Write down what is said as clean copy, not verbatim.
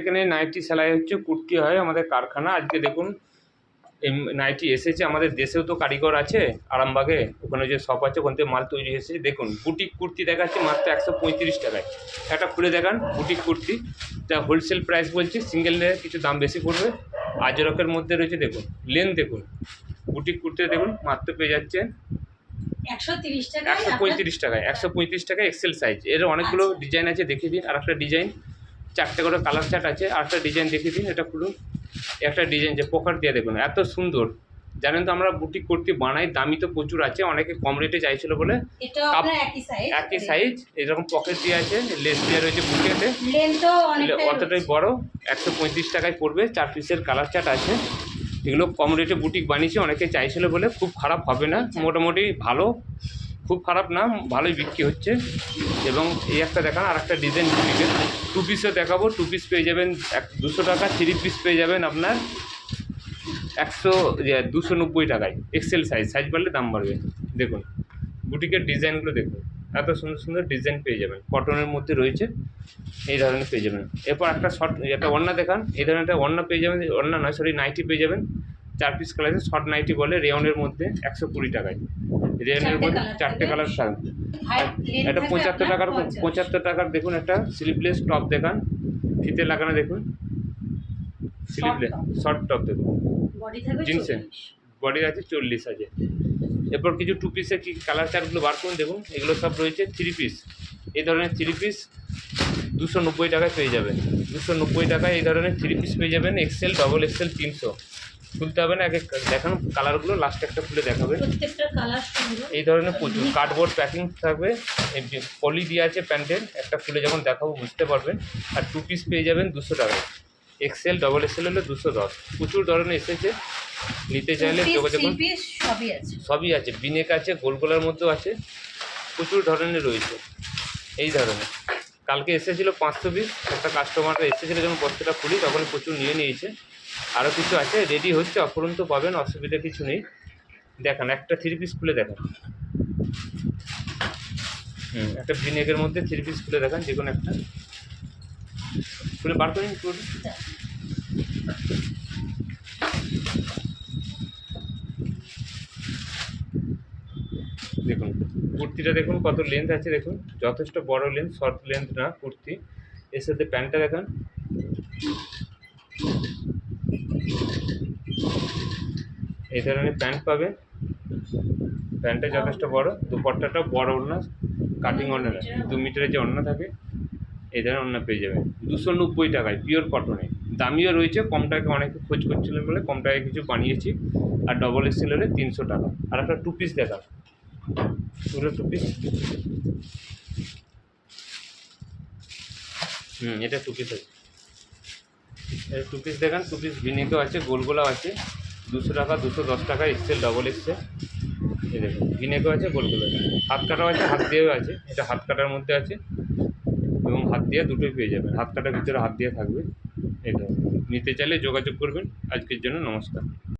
এখানে নাইটি সেলাই হচ্ছে, কুর্তি হয় আমাদের কারখানা। আজকে দেখুন নাইটি এসেছে, আমাদের দেশেও তো কারিগর আছে আরামবাগে, ওখানে যে শপ আছে ওখান থেকে মাল তৈরি এসেছে। দেখুন বুটিক কুর্তি দেখাচ্ছে মাত্র 135 টাকায়। একটা খুলে দেখান বুটিক কুর্তি, যা হোলসেল প্রাইস বলছি, সিঙ্গেলে কিছু দাম বেশি পড়বে। আজরকের মধ্যে রয়েছে, দেখুন লেন্থ দেখুন, বুটিক কুর্তি দেখুন মাত্র পেয়ে যাচ্ছেন 135 টাকায়। 135 টাকায় এক্সেল সাইজ। এর অনেকগুলো ডিজাইন আছে, দেখিয়ে দিন। আর একটা ডিজাইন, 4টে করে কালার চার্ট আছে। আর একটা ডিজাইন দেখিয়ে দিন, এটা খুলুন। একটা ডিজাইন যে পকেট দিয়ে দেখুন, এত সুন্দর। জানেন তো আমরা বুটিক কুর্তি বানাই, দামি তো প্রচুর আছে, অনেকে কম রেটে চাইছিল বলে। একই সাইজ, এরকম পকেট দিয়ে আছে, লেস দিয়ে রয়েছে বুকেতে, অতটাই বড়। 135 টাকায় পড়বে। 4 পিসের কালার চার্ট আছে। এগুলো কম রেটে বুটিক বানিয়েছি, অনেকে চাইছিল বলে। খুব খারাপ হবে না, মোটামুটি ভালো, খুব খারাপ না, ভালোই বিক্রি হচ্ছে। এবং এই একটা দেখান, আর একটা ডিজাইন বুটিকের 2 পিসও দেখাবো। 2 পিস পেয়ে যাবেন 200 টাকা, 3 পিস পেয়ে যাবেন আপনার 290 টাকায়। এক্সেল সাইজ বাড়লে দাম বাড়বে। দেখুন বুটিকের ডিজাইনগুলো দেখুন, এত সুন্দর সুন্দর ডিজাইন পেয়ে যাবেন, কটনের মধ্যে রয়েছে, এই ধরনের পেয়ে যাবেন। এরপর একটা ওড়না দেখান, এই ধরনের একটা ওড়না পেয়ে যাবেন, ওড়না নয় সরি, নাইটি পেয়ে যাবেন। 4 পিস কালার আছে, শর্ট নাইটি বলে, রেয়নের মধ্যে 120 টাকায়। রেয়নের মধ্যে 4টে কালার থাকবে। এটা 75 টাকার দেখুন, একটা স্লিভলেস টপ দেখান, ফিতে লাগানো দেখুন, স্লিভলেস শর্ট টপ দেখুন, জিন্সে বডি আছে 40 আছে। এরপর কিছু 2 পিসের কি কালার চার্টগুলো বার করুন, দেখুন এগুলো সব রয়েছে 3 পিস। এই ধরনের 3 পিস 290 টাকায় পেয়ে যাবেন। 290 টাকায় এই ধরনের 3 পিস পেয়ে যাবেন। Excel, double excel 300। খুলতে হবে না, আগে দেখান কালারগুলো, লাস্টে একটা খুলে দেখাবেন। এই ধরনের প্রচুর কার্ডবোর্ড প্যাকিং থাকবে, পলি দিয়ে আছে প্যান্টের, একটা খুলে যখন দেখাবো বুঝতে পারবেন। আর 2 পিস পেয়ে যাবেন 200 টাকায়। এক্সেল, ডবল এক্সেল হলে 210। প্রচুর ধরনের এসেছে, নিতে চাইলে যোগাযোগ করুন। সবই আছে, বিনেক আছে, গোলগোলার মধ্যেও আছে, প্রচুর ধরনের রয়েছে। এই ধরনের কালকে এসেছিলো 500 পিস, একটা কাস্টমাররা এসেছিলো, যখন বস্তাটা খুলি তখন প্রচুর নিয়ে নিয়েছে। আরও কিছু আছে, রেডি হচ্ছে, অপরন্ত পাবেন, অসুবিধা কিছু নেই। দেখান একটা 3 পিস খুলে দেখান। একটা ভিনেকের মধ্যে 3 পিস খুলে দেখান, যে কোনো একটা খুলে বার করেন। দেখুন কুর্তিটা দেখুন কত লেন্থ আছে, দেখুন যথেষ্ট বড় লেন্থ, শর্ট লেন্থ না কুর্তি। এর সাথে প্যান্টটা দেখান, এই ধরনের প্যান্ট পাবে। প্যান্টটা যথেষ্ট বড়, দুপাট্টাটা বড় ওড়না, কাটিং ওড়না, 2 মিটারের যে ওড়না থাকে, এই ধরনের ওড়না পেয়ে যাবেন 290 টাকায়, পিওর কটনে। দামিও রয়েছে, কম টাকায় অনেকে খোঁজ করছিলেন বলে কম টাকায় কিছু বানিয়েছি। আর ডবল এক্সেল হলে 300 টাকা। আর একটা 2 পিস দেখা, পুরো 2 পিস। এটা 2 পিস আছে, এটা 2 পিস দেখান। 2 পিস ভিনেকও আছে, গোলগোলাও আছে, 200 টাকা, 210 টাকা, এক্সেল, ডবল এক্সেল। এই দেখুন ভিনেকও আছে, গোলগোলা আছে, হাত কাটাও আছে, হাত দিয়েও আছে। এটা হাত কাটার মধ্যে আছে এবং হাত দিয়ে দুটোই পেয়ে যাবেন, হাত কাটার ভিতরে হাত দিয়ে থাকবে। এটা নিতে চাইলে যোগাযোগ করবেন। আজকের জন্য নমস্কার।